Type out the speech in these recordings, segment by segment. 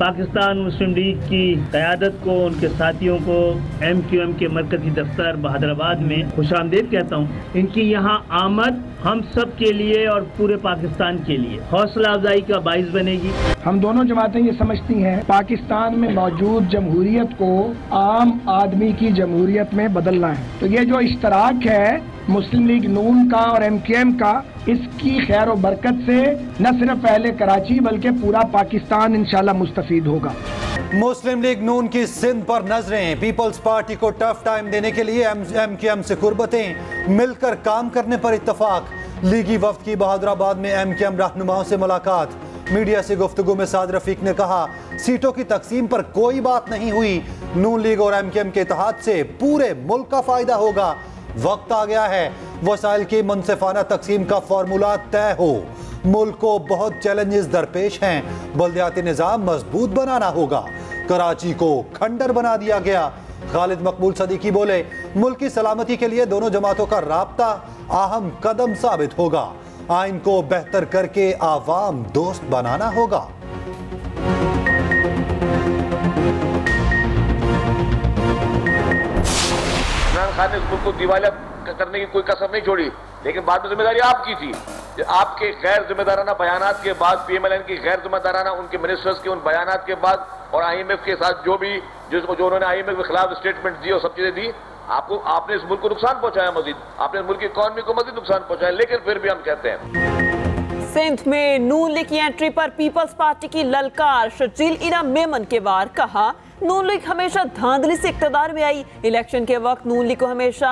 पाकिस्तान मुस्लिम league की क़यादत को, उनके साथियों को MQM के मरकजी दफ्तर बहादुराबाद में खुशामदीद कहता हूँ। इनकी यहाँ आमद हम सब के लिए और पूरे पाकिस्तान के लिए हौसला अफजाई का बाइस बनेगी। हम दोनों जमातें ये समझती हैं पाकिस्तान में मौजूद जमहूरियत को आम आदमी की जमहूरियत में बदलना है। तो ये जो इश्तराक है मुस्लिम लीग नून का और MQM का, इसकी खैर और बरकत से न सिर्फ पहले कराची बल्कि पूरा पाकिस्तान इंशाल्लाह मुस्तफीद होगा। मुस्लिम लीग नून की सिंध पर नजरें, पीपल्स पार्टी को टफ टाइम देने के लिए MQM से कुर्बतें, मिलकर काम करने पर इत्तफाक। लीगी वफ्द की बहादुराबाद में MQM रहनुमाओं से मुलाकात। मीडिया से गुफ्तगू में साद रफीक ने कहा सीटों की तकसीम पर कोई बात नहीं हुई, नून लीग और MQM के इत्तेहाद से पूरे मुल्क का फायदा होगा। वक्त आ गया है वसाइल की मुनसिफाना तकसीम का फार्मूला तय हो। मुल्क को बहुत चैलेंजेस दरपेश हैं, बल्दियाती निज़ाम मजबूत बनाना होगा। कराची को खंडर बना दिया गया। खालिद मकबूल सदीकी बोले मुल्क की सलामती के लिए दोनों जमातों का राब्ता अहम कदम साबित होगा। आइन को बेहतर करके आवाम दोस्त बनाना होगा। इमरान खान ने इस मुल्क को दिवालिया करने की कोई कसर नहीं छोड़ी, लेकिन बाद में जिम्मेदारी आपकी थी। आपके गैर जिम्मेदाराना बयानात के बाद, PMLN की गैर जिम्मेदाराना उनके मिनिस्टर्स के उन बयानात के बाद और IMF के साथ जो उन्होंने IMF के खिलाफ स्टेटमेंट दी और सब चीजें दी, आपने इस मुल्क को नुकसान पहुंचाया, मजीद आपने इस मुल्क की इकॉनमी को मजीद नुकसान पहुंचाया। लेकिन फिर भी हम कहते हैं सिंध में नून लीग की एंट्री पर पीपल्स पार्टी की ललकार। शर्जील इना मेमन के बार कहा नून लीग हमेशा धांधली से इक्तदार में आई। इलेक्शन के वक्त नून लीग को हमेशा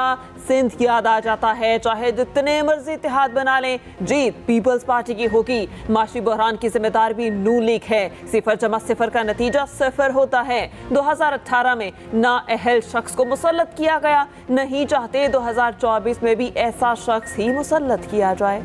सिंध याद आ जाता है, चाहे जितने मर्जी इत्तेहाद बना लें, जीत पीपल्स पार्टी की होगी। माशी बहरान की जिम्मेदार भी नून लीग है। 0 का नतीजा 0 होता है। 2018 में नाअहल शख्स को मुसल्लत किया गया, नहीं चाहते 2024 में भी ऐसा शख्स ही मुसल्लत किया जाए।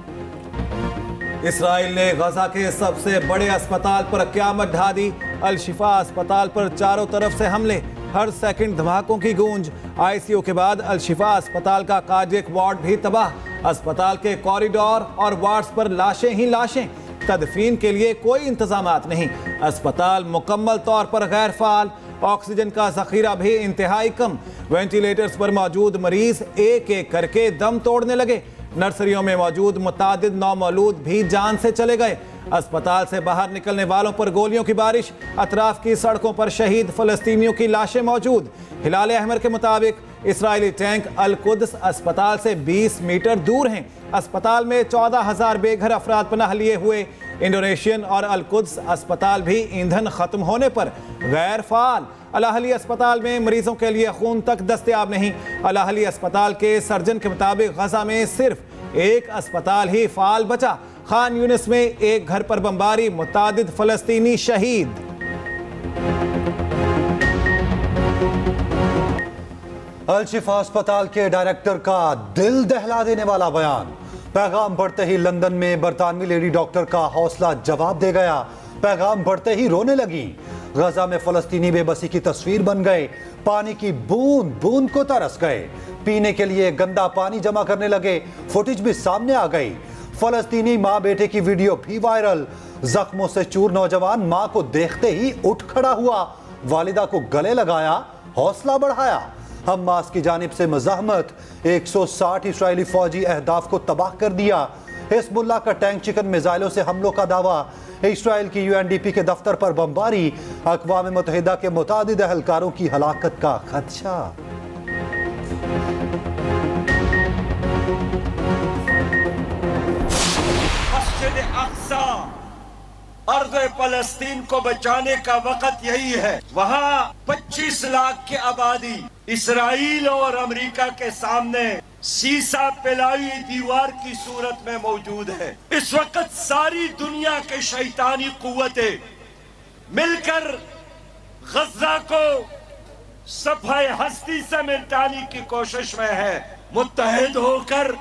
इसराइल ने गजा के सबसे बड़े अस्पताल पर क़यामत ढा दी। अल शिफा अस्पताल पर चारों तरफ से हमले, हर सेकंड धमाकों की गूंज। ICU के बाद अल शिफा अस्पताल का कार्डियक वार्ड भी तबाह। अस्पताल के कॉरिडोर और वार्ड्स पर लाशें ही लाशें, तदफीन के लिए कोई इंतजामात नहीं। अस्पताल मुकम्मल तौर पर गैर फाल, ऑक्सीजन का जखीरा भी इंतहाई कम। वेंटिलेटर्स पर मौजूद मरीज एक एक करके दम तोड़ने लगे। नर्सरियों में मौजूद मुतादिद नौमौलूद भी जान से चले गए। अस्पताल से बाहर निकलने वालों पर गोलियों की बारिश, अतराफ की सड़कों पर शहीद फलस्तीनियों की लाशें मौजूद। हिलाल अहमर के मुताबिक इसराइली टैंक अल कुद्स अस्पताल से 20 मीटर दूर हैं। अस्पताल में 14,000 बेघर अफराद पनाह लिए हुए। इंडोनेशियन और अल कुद्स अस्पताल भी ईंधन खत्म होने पर गैर फाल। अल अहली अस्पताल में मरीजों के लिए खून तक दस्तयाब नहीं। अल अहली अस्पताल के सर्जन के मुताबिक गजा में सिर्फ एक अस्पताल ही फाल बचा। खान यूनिस में एक घर पर बमबारी, मुतादिद फलस्तीनी शहीद। अल शिफा अस्पताल के डायरेक्टर का दिल दहला देने वाला बयान। पैगाम पढ़ते ही लंदन में बरतानवी लेडी डॉक्टर का हौसला जवाब दे गया। पैगाम पढ़ते ही रोने लगी। गजा में फलस्तीनी बेबसी की तस्वीर बन गए। पानी की बूंद बूंद को तरस गए। पीने के लिए गंदा पानी जमा करने लगे। फुटेज भी सामने आ गई। फलस्तीनी माँ बेटे की वीडियो भी वायरल। जख्मों से चूर नौजवान माँ को देखते ही उठ खड़ा हुआ, वालिदा को गले लगाया, हौसला बढ़ाया। हमास की जानिब से मज़ाहमत। 160 इस्राएली फौजी अहदाफ को तबाह कर दिया। हिज़्बुल्लाह का टैंक चिकन मिसाइलों से हमलों का दावा। इस्राएल की UNDP के दफ्तर पर बमबारी। अक़वाम मुत्तहिदा के मुतादिद अहलकारों की हलाकत का खदशा। मस्जिद अक़सा, अर्ज़ फ़लस्तीन को बचाने का वक़्त यही है। वहाँ 25 लाख की आबादी इसराइल और अमेरिका के सामने सीसा पिलाई दीवार की सूरत में मौजूद है। इस वक्त सारी दुनिया के शैतानी कुव्वतें मिलकर गजा को सफाई हस्ती से मिटाने की कोशिश में है। मुत्तहिद होकर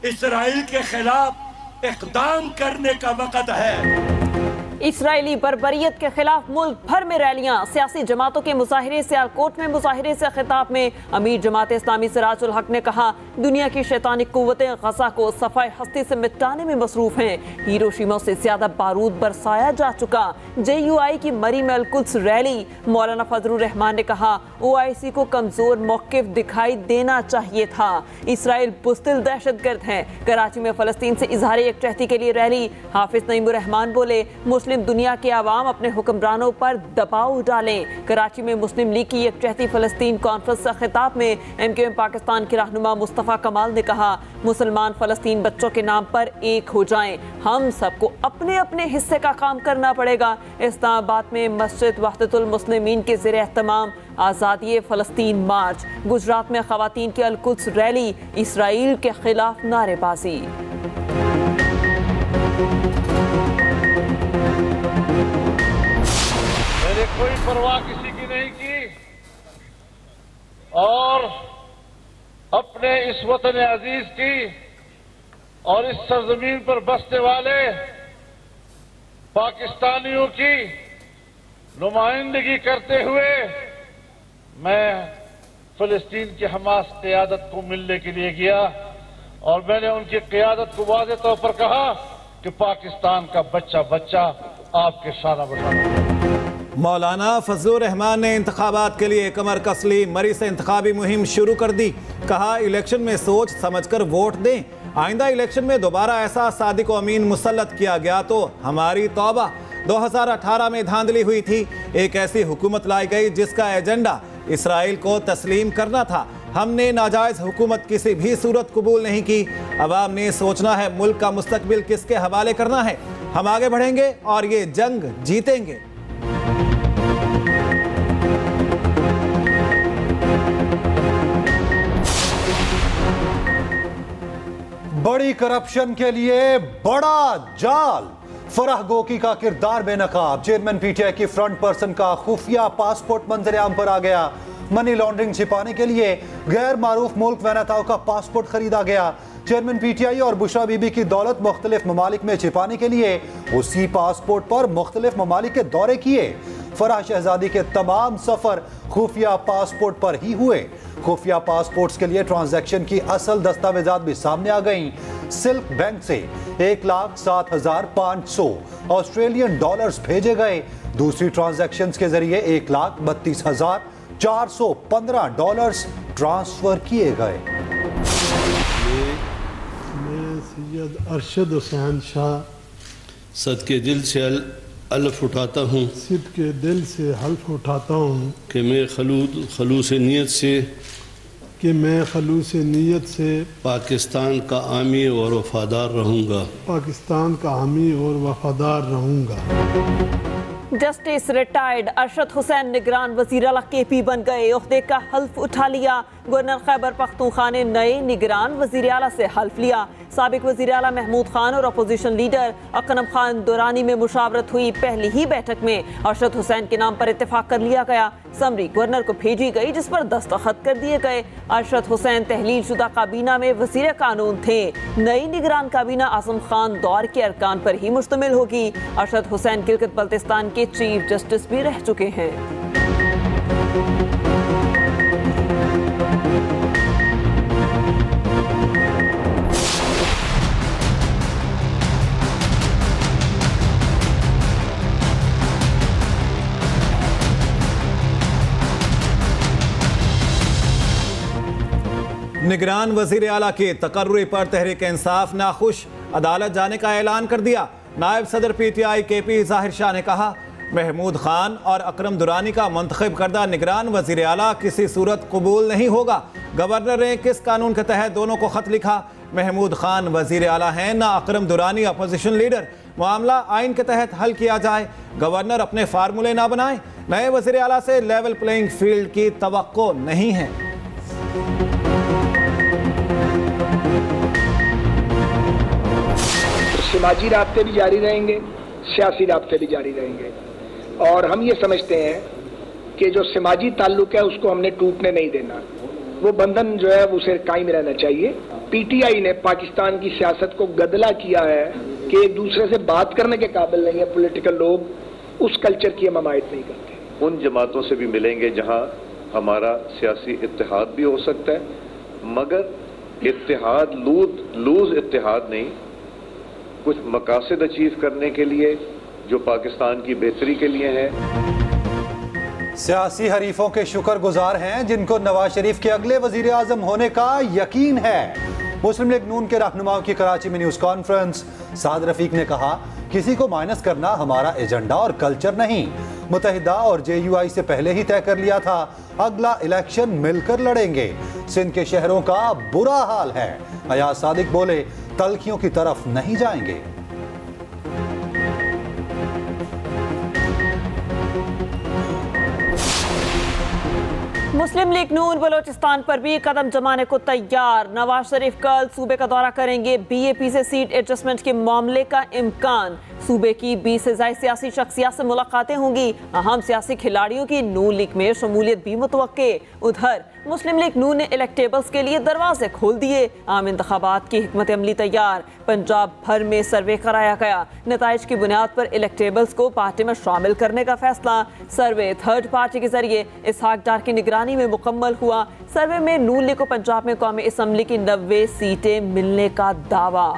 इसराइल के खिलाफ इक़दाम करने का वक़्त है। इसराइली बर्बरियत के खिलाफ मुल्क भर में रैलियां, सियासी जमातों के मुजाहिरे, सियालकोट में मुजाहिरे से खिताब में अमीर जमात इस्लामी सिराजुल हक ने कहा, दुनिया की शैतानी कुव्वतें गजा को सफाई हस्ती से मिटाने में मसरूफ हैं। हिरोशिमा से ज्यादा बारूद बरसाया जा चुका। JUI की मरी में अल-कुद्स रैली, मौलाना फजलुर रहमान ने कहा, OIC को कमजोर मौकिफ दिखाई देना चाहिए था। इसराइल बुज़दिल दहशतगर्द है। कराची में फलस्तीन से इजहार यकजहती के लिए रैली, हाफिज नईमुर रहमान बोले, मुस्लिम दुनिया के आवाम अपने हुक्मरानों पर दबाव डालें। कराची में मुस्लिम लीग की यकजहती फलस्तीन कॉन्फ्रेंस से खिताब में MQM पाकिस्तान के रहनुमा मुस्तफ़ा कमाल ने कहा, मुसलमान फलस्तीन बच्चों के नाम पर एक हो जाएं। हम सबको अपने अपने हिस्से का काम करना पड़ेगा। इस्लामाबाद में मस्जिद वहदतुल मुस्लिमीन के ज़ेरे एहतमाम आज़ादी फ़लस्तीन मार्च। गुजरात में ख़वातीन की अल-कुद्स रैली, इसराइल के खिलाफ नारेबाजी। मैंने कोई परवाह किसी की नहीं की और अपने इस वतन अजीज की और इस सरजमीन पर बसने वाले पाकिस्तानियों की नुमाइंदगी करते हुए मैं फिलिस्तीन की हमास क़यादत को मिलने के लिए गया और मैंने उनकी क़यादत को वाज़ेह तौर पर कहा कि पाकिस्तान का बच्चा बच्चा आपके शाना बशाना। मौलाना फजलुर रहमान ने इंतखाबात के लिए कमर कस ली, मरी से इंतखाबी मुहिम शुरू कर दी। कहा, इलेक्शन में सोच समझकर वोट दें। आइंदा इलेक्शन में दोबारा ऐसा सादिक व अमीन मुसल्लत किया गया तो हमारी तौबा। 2018 में धांधली हुई थी, एक ऐसी हुकूमत लाई गई जिसका एजेंडा इसराइल को तस्लीम करना था। हमने नाजायज हुकूमत किसी भी सूरत कबूल नहीं की। अवाम ने सोचना है मुल्क का मुस्तकबिल किसके हवाले करना है। हम आगे बढ़ेंगे और ये जंग जीतेंगे। बड़ी करप्शन के लिए बड़ा जाल, फराह गोकी का किरदार बेनकाब। चेयरमैन PTI की फ्रंट पर्सन का खुफिया पासपोर्ट मंजर-ए-आम पर आ गया। मनी लॉन्ड्रिंग छिपाने के लिए गैर मारूफ मुल्क वैनताओं का पासपोर्ट खरीदा गया। चेयरमैन PTI और बुशरा बीबी की दौलत मुख्तलिफ ममालिक में छिपाने के लिए उसी पासपोर्ट पर मुख्तलिफ ममालिक के दौरे किए। फराह शहजादी के तमाम सफर खुफिया पासपोर्ट पर ही हुए। खुफिया पासपोर्ट्स के लिए ट्रांजैक्शन की असल दस्तावेजात भी सामने आ गईं। सिल्क बैंक से 1,07,500 ऑस्ट्रेलियन डॉलर्स भेजे गए। दूसरी ट्रांजैक्शंस के जरिए 1,32,415 डॉलर्स ट्रांसफर किए गए। मैं सैयद अरशद हुसैन शाह सदके दिल से हल्फ उठाता हूँ के दिल से हल्फ उठाता हूँ कि मैं खलूस नीयत से पाकिस्तान का हामी और वफादार रहूँगा। और वफादार रहूँगा। जस्टिस रिटायर्ड अरशद हुसैन निगरान वज़ीर आला KP बन गए। ओहदे का हल्फ उठा लिया। गवर्नर खैबर पख्तूनख्वा ने नए निगरान वज़ीर आला से हल्फ लिया। साबिक वज़ीर आला महमूद खान और अपोजिशन लीडर अकरम खान दुरानी में मुशावरत हुई। पहली ही बैठक में अरशद हुसैन के नाम पर इत्तेफाक कर लिया गया। समरी गवर्नर को भेजी गई जिस पर दस्तखत कर दिए गए। अरशद हुसैन तहलील शुदा काबीना में वज़ीर कानून थे। नई निगरान काबीना आज़म खान दौर के अरकान पर ही मुश्तमिल होगी। अरशद हुसैन गिलगित बल्तिस्तान के चीफ जस्टिस भी रह चुके हैं। निगरान वजीर आला के तकर्रुरी पर तहरीक इंसाफ नाखुश, अदालत जाने का ऐलान कर दिया। नायब सदर PTI KP ज़ाहिर शाह ने कहा, महमूद खान और अकरम दुरानी का मुंतखब करदा निगरान वजीर आला किसी सूरत कबूल नहीं होगा। गवर्नर ने किस कानून के तहत दोनों को खत लिखा? महमूद खान वजीर आला हैं, ना अकरम दुरानी अपोजिशन लीडर। मामला आइन के तहत हल किया जाए। गवर्नर अपने फार्मूले ना बनाए। नए वजीर आला से लेवल प्लेइंग फील्ड की तवक्को नहीं है। समाजी राब्ते भी जारी रहेंगे, सियासी राब्ते भी जारी रहेंगे और हम ये समझते हैं कि जो समाजी ताल्लुक है उसको हमने टूटने नहीं देना। वो बंधन जो है उसे कायम रहना चाहिए। PTI ने पाकिस्तान की सियासत को गदला किया है कि एक दूसरे से बात करने के काबिल नहीं है पॉलिटिकल लोग, उस कल्चर की हम हमायत नहीं करते। उन जमातों से भी मिलेंगे जहां हमारा सियासी इत्तेहाद भी हो सकता है, मगर इत्तेहाद लूज इत्तेहाद नहीं, कुछ मकासद अचीव करने के लिए जो पाकिस्तान की बेहतरी के लिए है। सियासी हरीफों के शुक्रगुजार हैं जिनको नवाज शरीफ के अगले वजीर आजम होने का यकीन है। मुस्लिम लीग नून के रहनुमाओं की कराची में न्यूज कॉन्फ्रेंस। साद रफीक ने कहा, किसी को माइनस करना हमारा एजेंडा और कल्चर नहीं। मुत्तहिदा और जेयूआई से पहले ही तय कर लिया था, अगला इलेक्शन मिलकर लड़ेंगे। सिंध के शहरों का बुरा हाल है। अयाज सादिक बोले, तल्खियों की तरफ नहीं जाएंगे। मुस्लिम लीग नून बलोचिस्तान पर भी कदम जमाने को तैयार। नवाज शरीफ कल सूबे का दौरा करेंगे। बीएपी से सीट एडजस्टमेंट के मामले का इम्कान। सूबे की 20 से ज्यादा सियासी शख्सियत से मुलाकातें होंगी। अहम सियासी खिलाड़ियों की नून लीग में शमूलियत भी मुतवक्के। उधर मुस्लिम लीग नून ने इलेक्टेबल्स के लिए दरवाजे खोल दिए। आम इंतखाबात की हिकमत अमली तैयार। पंजाब भर में सर्वे कराया गया। नताइज की बुनियाद पर इलेक्टेबल्स को पार्टी में शामिल करने का फैसला। सर्वे थर्ड पार्टी के जरिए इसहाक डार की निगरानी में मुकम्मल हुआ। सर्वे में नून लीग को पंजाब में कौमी असम्बली की 90 सीटें मिलने का दावा।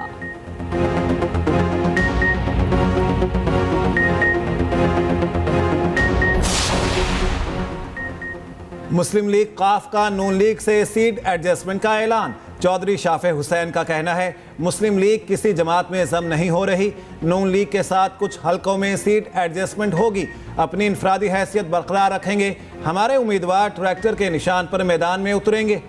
मुस्लिम लीग काफ का नून लीग से सीट एडजस्टमेंट का ऐलान। चौधरी शाफे हुसैन का कहना है, मुस्लिम लीग किसी जमात में जम नहीं हो रही। नून लीग के साथ कुछ हलकों में सीट एडजस्टमेंट होगी। अपनी इनफरादी हैसियत बरकरार रखेंगे। हमारे उम्मीदवार ट्रैक्टर के निशान पर मैदान में उतरेंगे।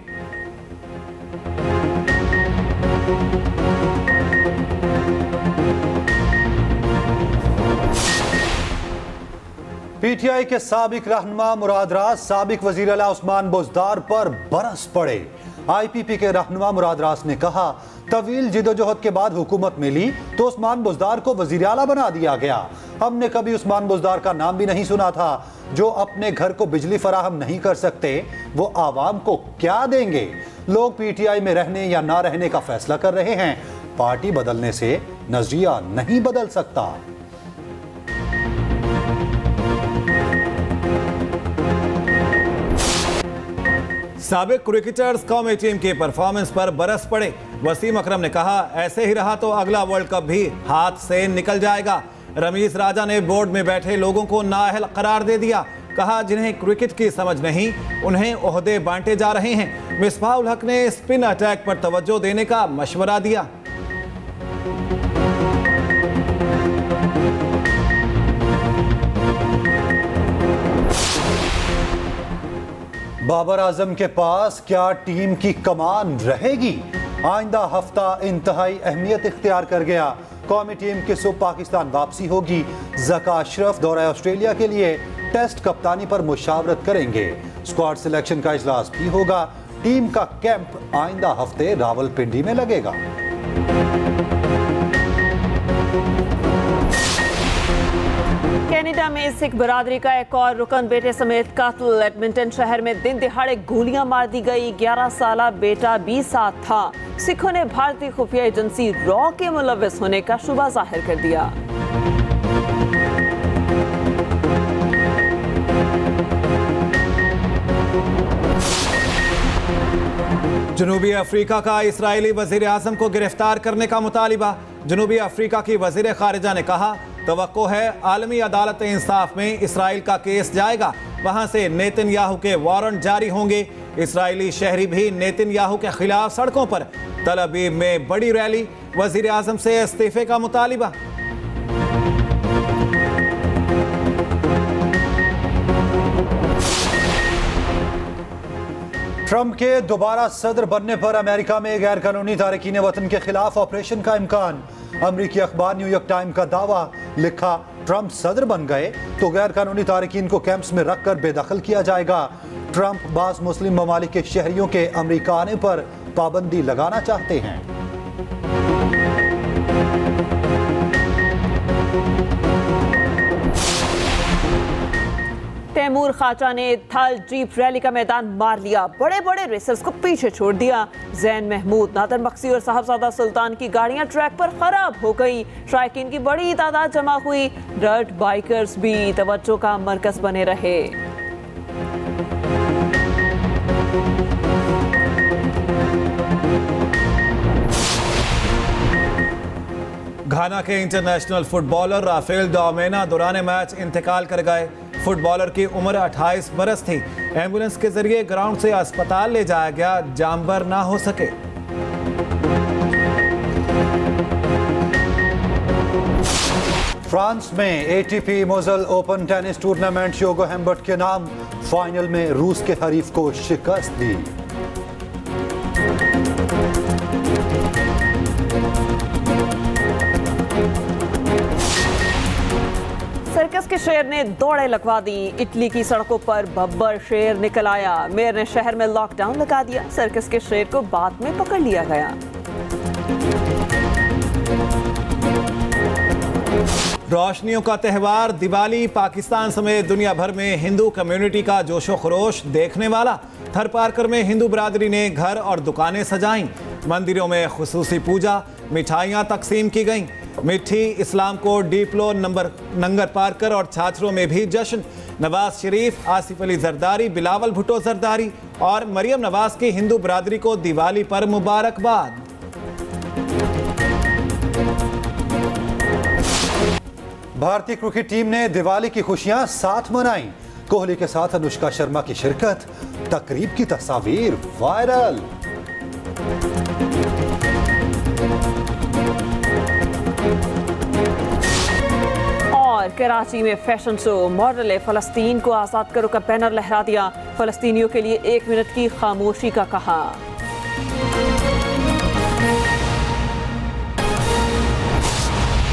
पीटीआई के साबिक रहनुमा मुराद रास साबिक वजीर आला उस्मान बुज़दार पर बरस पड़े। आईपीपी के रहनुमा मुराद रास ने कहा, तवील जिदोजहद के बाद हुकूमत मिली तो उस्मान बुज़दार को वजीर आला बना दिया गया। हमने कभी उस्मान बुज़दार का नाम भी नहीं सुना था। जो अपने घर को बिजली फराहम नहीं कर सकते वो आवाम को क्या देंगे। लोग पीटीआई में रहने या ना रहने का फैसला कर रहे हैं। पार्टी बदलने से नजरिया नहीं बदल सकता। साबिक क्रिकेटर्स कौमी टीम की परफॉर्मेंस पर बरस पड़े। वसीम अकरम ने कहा, ऐसे ही रहा तो अगला वर्ल्ड कप भी हाथ से निकल जाएगा। रमीज राजा ने बोर्ड में बैठे लोगों को नाअहल करार दे दिया। कहा, जिन्हें क्रिकेट की समझ नहीं उन्हें ओहदे बांटे जा रहे हैं। मिसबाह उल हक ने स्पिन अटैक पर तवज्जो देने का मशवरा दिया। बाबर आजम के पास क्या टीम की कमान रहेगी? आइंदा हफ्ता इंतहाई अहमियत इख्तियार कर गया। कौमी टीम की सुबह पाकिस्तान वापसी होगी। ज़का अशरफ दौरा ऑस्ट्रेलिया के लिए टेस्ट कप्तानी पर मुशावरत करेंगे। स्क्वाड सिलेक्शन का इजलास भी होगा। टीम का कैंप आइंदा हफ्ते रावलपिंडी में लगेगा। कनाडा में सिख बरादरी का एक और रुकन बेटे समेत कत्ल। एडमिंटन शहर में दिन दिहाड़े गोलियां मार दी गई। 11 साला बेटा भी साथ था। सिखों ने भारतीय खुफिया एजेंसी रॉ के मुलव्विस होने का शुबा जाहिर कर दिया। जनूबी अफ्रीका का इस्राएली वजीर आजम को गिरफ्तार करने का मुतालिबा। जनूबी अफ्रीका की वजीर खारिजा ने कहा, तवक्को है आलमी अदालत इंसाफ में इसराइल का केस जाएगा। वहां से नेतन्याहू के वारंट जारी होंगे। इसराइली शहरी भी नेतन्याहू के खिलाफ सड़कों पर। तल अवीव में बड़ी रैली। वजीर आजम से इस्तीफे का मुतालिबा। ट्रंप के दोबारा सदर बनने पर अमेरिका में गैर कानूनी तारकीन वतन के खिलाफ ऑपरेशन का इम्कान। अमरीकी अखबार न्यूयॉर्क टाइम का दावा। लिखा, ट्रंप सदर बन गए तो गैर कानूनी तारकीन को कैंप्स में रखकर बेदखल किया जाएगा। ट्रंप बाज़ मुस्लिम ममालिक के शहरियों के अमरीका आने पर पाबंदी लगाना चाहते हैं। तैमूर खाचा ने थल जीप रैली का मैदान मार लिया, बड़े बड़े रेसर्स को पीछे छोड़ दिया। जैन महमूद, नादर बख्शी और साहबजादा सुल्तान की गाड़ियां ट्रैक पर खराब हो गई। ट्रैकिन की बड़ी तादाद जमा हुई। डर्ट बाइकर्स भी तवज्जो का मरकज बने रहे। घाना के इंटरनेशनल फुटबॉलर राफेल डोमेना दौरान मैच इंतकाल कर गए। फुटबॉलर की उम्र 28 बरस थी। एम्बुलेंस के जरिए ग्राउंड से अस्पताल ले जाया गया, जानबर ना हो सके। फ्रांस में एटीपी मोजल ओपन टेनिस टूर्नामेंट योगो हेम्बर्ट के नाम, फाइनल में रूस के हरीफ को शिकस्त दी। सर्कस के शेर ने दौड़े लगवा दी। इटली की सड़कों पर बब्बर शेर निकल आया। मेयर ने शहर में लॉकडाउन लगा दिया। सर्कस के शेर को बाद में पकड़ लिया गया। रोशनियों का त्यौहार दिवाली पाकिस्तान समेत दुनिया भर में हिंदू कम्युनिटी का जोशो खरोश देखने वाला। थर पार्कर में हिंदू बिरादरी ने घर और दुकानें सजाईं। मंदिरों में खुसूसी पूजा, मिठाइयाँ तकसीम की गईं। मिठी इस्लाम को डीपलो नंगर पार्कर और छात्रों में भी जश्न। नवाज शरीफ, आसिफ अली जरदारी, बिलावल भुट्टो जरदारी और मरियम नवाज की हिंदू बिरादरी को दिवाली पर मुबारकबाद। भारतीय क्रिकेट टीम ने दिवाली की खुशियां साथ मनाई। कोहली के साथ अनुष्का शर्मा की शिरकत, तकरीब की तस्वीर वायरल। और कराची में फैशन शो, मॉडल फलस्तीन को आजाद करो का बैनर लहरा दिया। फलस्तीनियों के लिए 1 मिनट की खामोशी का कहा।